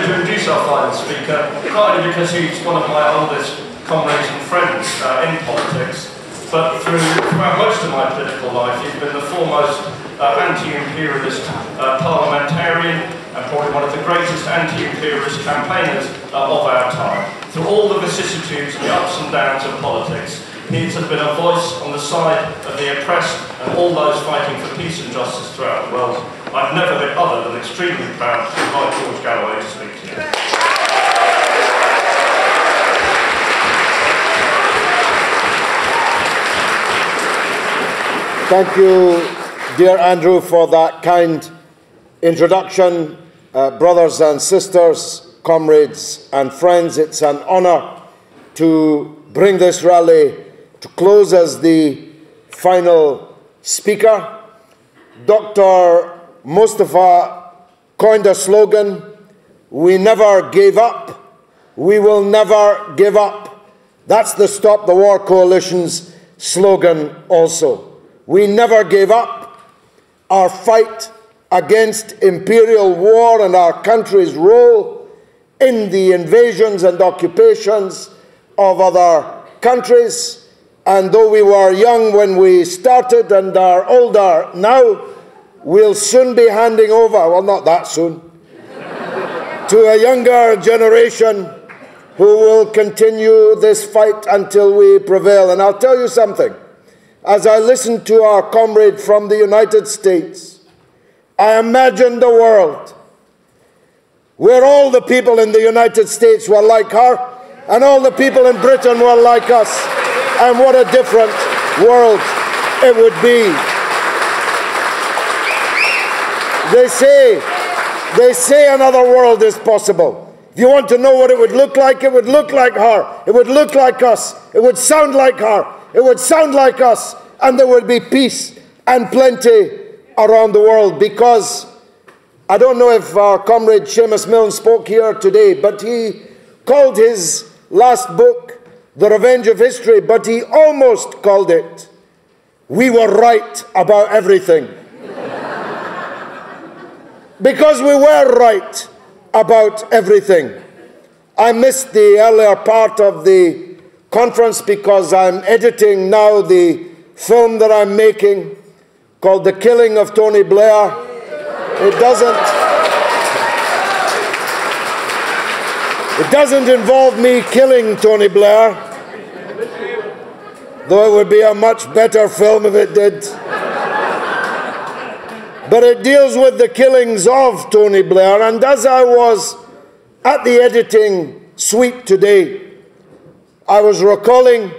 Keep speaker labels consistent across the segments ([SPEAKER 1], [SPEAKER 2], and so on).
[SPEAKER 1] to introduce our final speaker, partly because he's one of my oldest comrades and friends in politics, but throughout most of my political life, he's been the foremost anti-imperialist parliamentarian and probably one of the greatest anti-imperialist campaigners of our time. Through all the vicissitudes and the ups and downs of politics, he has been a voice on the side of the oppressed and all those fighting for peace and justice throughout the world. I've never been other than extremely proud to invite George Galloway to speak to you.
[SPEAKER 2] Thank you, dear Andrew, for that kind introduction. Brothers and sisters, comrades and friends, it's an honour to bring this rally to close as the final speaker. Dr. Mustafa coined a slogan, "We never gave up, we will never give up." That's the Stop the War Coalition's slogan also. We never gave up. Our fight against imperial war and our country's role in the invasions and occupations of other countries. And though we were young when we started and are older now, we'll soon be handing over, well, not that soon, to a younger generation who will continue this fight until we prevail. And I'll tell you something. As I listened to our comrade from the United States, I imagined a world where all the people in the United States were like her and all the people in Britain were like us. And what a different world it would be. They say another world is possible. If you want to know what it would look like like her. It would look like us. It would sound like her. It would sound like us. And there would be peace and plenty around the world. Because I don't know if our comrade Seamus Milne spoke here today, but he called his last book The Revenge of History, but he almost called it We Were Right About Everything. Because we were right about everything. I missed the earlier part of the conference because I'm editing now the film that I'm making called The Killing of Tony Blair. It doesn't involve me killing Tony Blair, though it would be a much better film if it did. But it deals with the killings of Tony Blair. And as I was at the editing suite today, I was recalling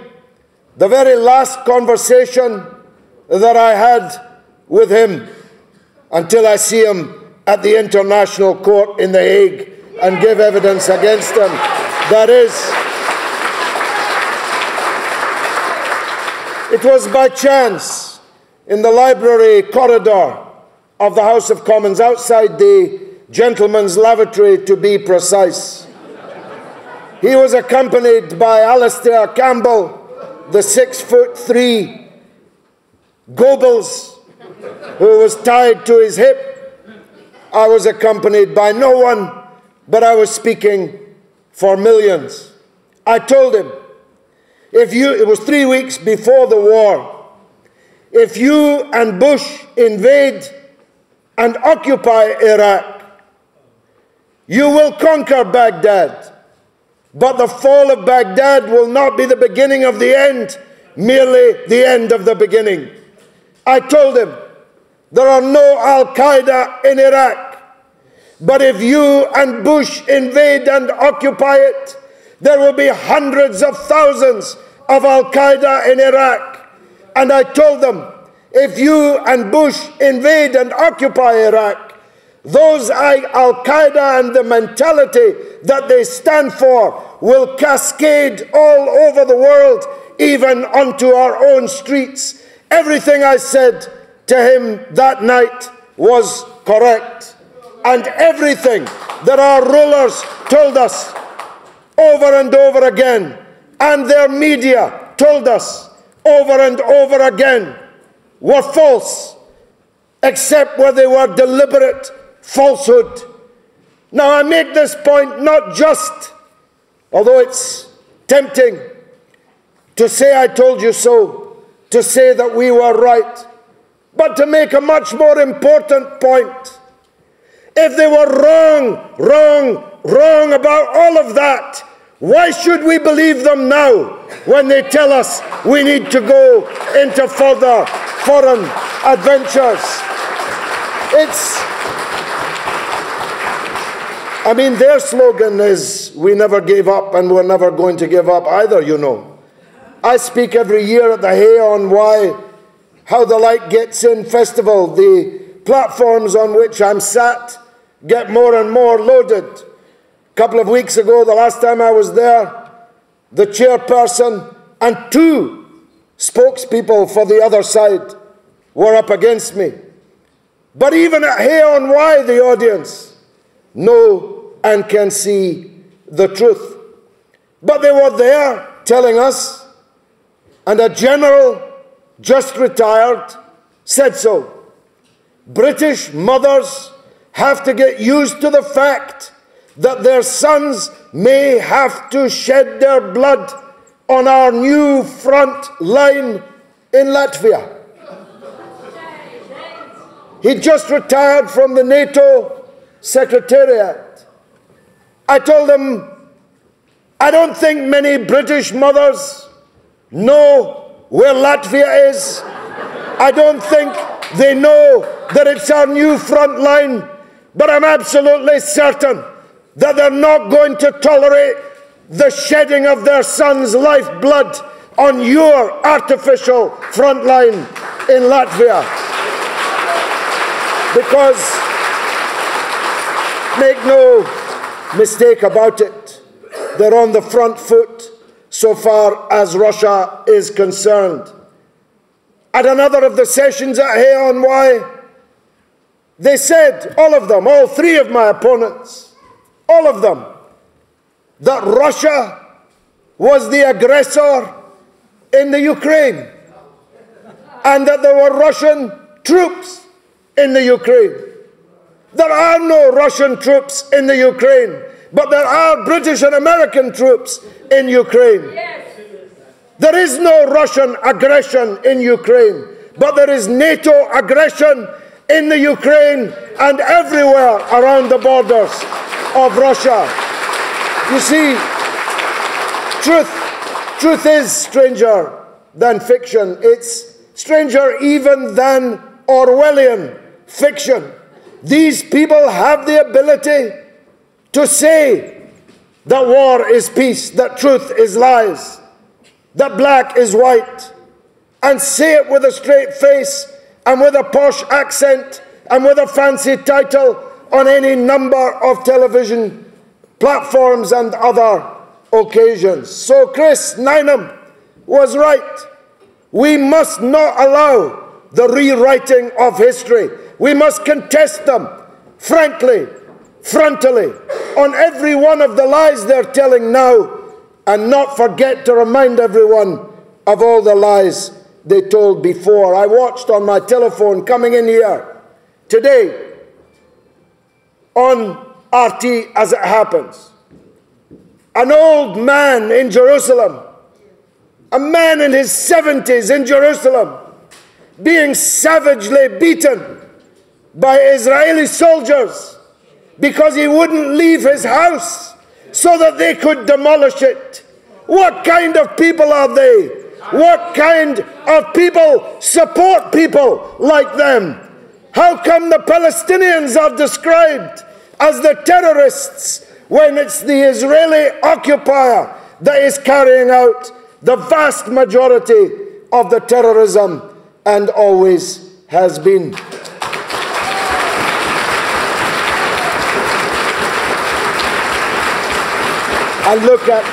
[SPEAKER 2] the very last conversation that I had with him until I see him at the International Court in The Hague and give evidence against him. That is, it was by chance in the library corridor of the House of Commons, outside the gentleman's lavatory to be precise. He was accompanied by Alistair Campbell, the 6'3" Goebbels, who was tied to his hip. I was accompanied by no one, but I was speaking for millions. I told him, it was 3 weeks before the war, if you and Bush invade and occupy Iraq, you will conquer Baghdad. But the fall of Baghdad will not be the beginning of the end, merely the end of the beginning. I told him, there are no Al-Qaeda in Iraq. But if you and Bush invade and occupy it, there will be hundreds of thousands of Al-Qaeda in Iraq. And I told them, if you and Bush invade and occupy Iraq, those Al-Qaeda and the mentality that they stand for will cascade all over the world, even onto our own streets. Everything I said to him that night was correct. And everything that our rulers told us over and over again, and their media told us over and over again, were false, except where they were deliberate falsehood. Now, I make this point not just, although it's tempting to say I told you so, to say that we were right, but to make a much more important point. If they were wrong about all of that, why should we believe them now when they tell us we need to go into further foreign adventures? Their slogan is, we never gave up and we're never going to give up either, you know. I speak every year at the Hay on how the Light Gets In festival, the platforms on which I'm sat get more and more loaded. A couple of weeks ago, the last time I was there, the chairperson and 2 spokespeople for the other side were up against me. But even at Hay on Wye, the audience know and can see the truth. But they were there telling us, and a general just retired said so. British mothers have to get used to the fact that their sons may have to shed their blood on our new front line in Latvia. He just retired from the NATO Secretariat. I told him, I don't think many British mothers know where Latvia is. I don't think they know that it's our new front line, but I'm absolutely certain that they're not going to tolerate the shedding of their sons' lifeblood on your artificial front line in Latvia. Because, make no mistake about it, they're on the front foot so far as Russia is concerned. At another of the sessions at Hay on Wye, they said, all of them, all 3 of my opponents, all of them, that Russia was the aggressor in the Ukraine and that there were Russian troops in the Ukraine. There are no Russian troops in the Ukraine, but there are British and American troops in Ukraine. There is no Russian aggression in Ukraine, but there is NATO aggression in the Ukraine and everywhere around the borders of Russia. You see, truth is stranger than fiction. It's stranger even than Orwellian fiction. These people have the ability to say that war is peace, that truth is lies, that black is white, and say it with a straight face and with a posh accent and with a fancy title on any number of television platforms and other occasions. So Chris Nineham was right. We must not allow the rewriting of history. We must contest them, frankly, frontally, on every one of the lies they're telling now, and not forget to remind everyone of all the lies they told before. I watched on my telephone coming in here today on RT as it happens. An old man in Jerusalem, a man in his 70s in Jerusalem, being savagely beaten by Israeli soldiers because he wouldn't leave his house so that they could demolish it. What kind of people are they? What kind of people support people like them? How come the Palestinians are described as the terrorists when it's the Israeli occupier that is carrying out the vast majority of the terrorism and always has been? And look at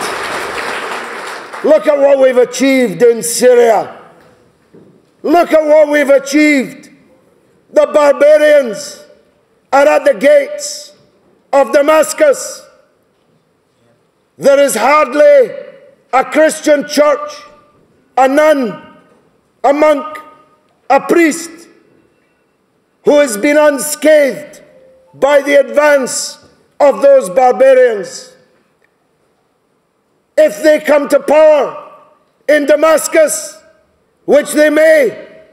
[SPEAKER 2] what we've achieved in Syria. Look at what we've achieved. The barbarians are at the gates of Damascus. There is hardly a Christian church, a nun, a monk, a priest who has been unscathed by the advance of those barbarians, if they come to power in Damascus, which they may,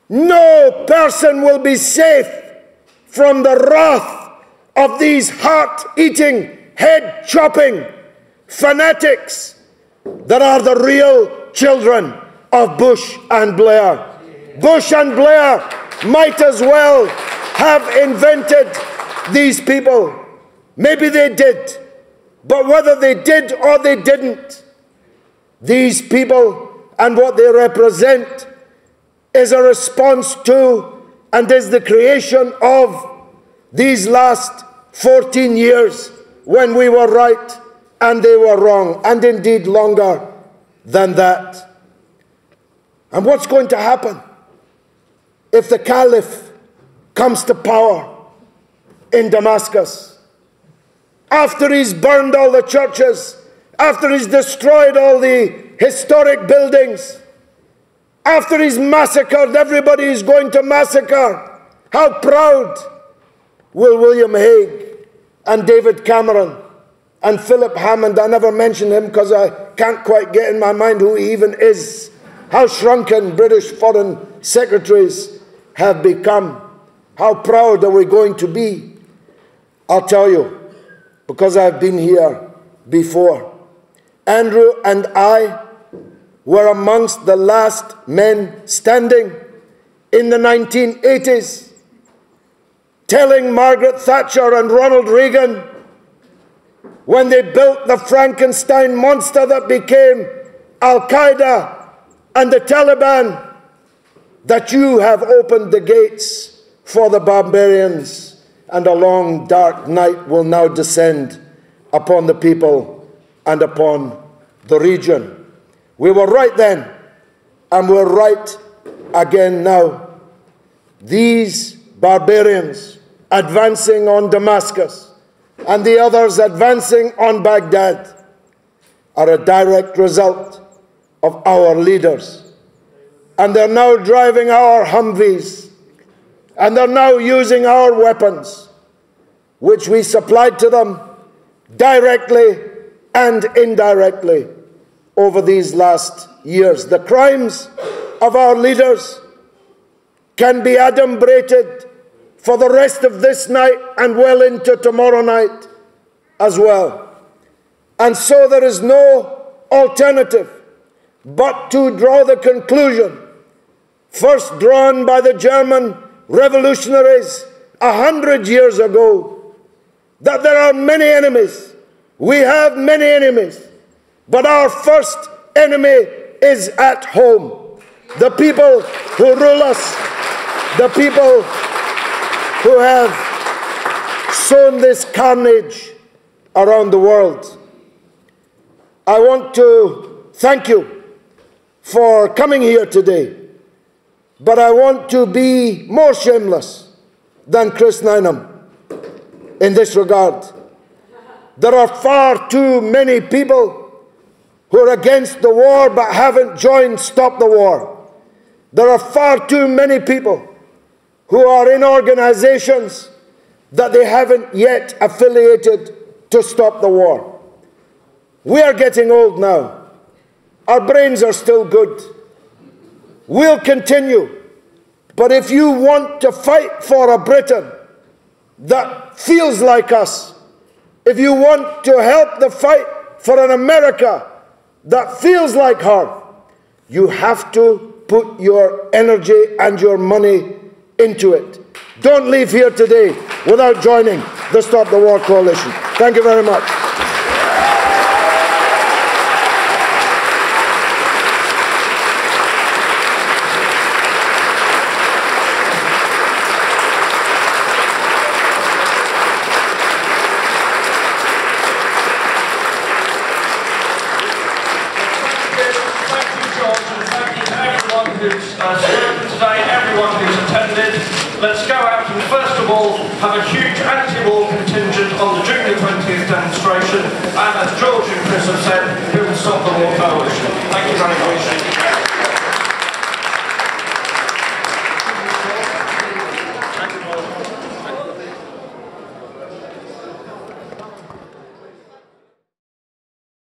[SPEAKER 2] no person will be safe from the wrath of these heart-eating, head-chopping fanatics that are the real children of Bush and Blair. Bush and Blair might as well have invented these people. Maybe they did. But whether they did or they didn't, these people and what they represent is a response to and is the creation of these last 14 years when we were right and they were wrong, and indeed longer than that. And what's going to happen if the Caliph comes to power in Damascus? After he's burned all the churches, after he's destroyed all the historic buildings, after he's massacred everybody he's going to massacre, how proud will William Hague and David Cameron and Philip Hammond, I never mention him because I can't quite get in my mind who he even is, how shrunken British foreign secretaries have become. How proud are we going to be? I'll tell you, because I've been here before. Andrew and I were amongst the last men standing in the 1980s, telling Margaret Thatcher and Ronald Reagan, when they built the Frankenstein monster that became Al-Qaeda and the Taliban, that you have opened the gates for the barbarians, and a long dark night will now descend upon the people and upon the region. We were right then, and we're right again now. These barbarians advancing on Damascus and the others advancing on Baghdad are a direct result of our leaders. And they're now driving our Humvees, and they're now using our weapons, which we supplied to them directly and indirectly over these last years. The crimes of our leaders can be adumbrated for the rest of this night and well into tomorrow night as well. And so there is no alternative but to draw the conclusion, first drawn by the German revolutionaries 100 years ago, that there are many enemies. We have many enemies, but our first enemy is at home. The people who rule us, the people who have sown this carnage around the world. I want to thank you for coming here today, but I want to be more shameless than Chris Nynam in this regard. There are far too many people who are against the war but haven't joined Stop the War. There are far too many people who are in organizations that they haven't yet affiliated to stop the war. We are getting old now. Our brains are still good. We'll continue. But if you want to fight for a Britain that feels like us, if you want to help the fight for an America that feels like her, you have to put your energy and your money into it. Don't leave here today without joining the Stop the War Coalition. Thank you very much.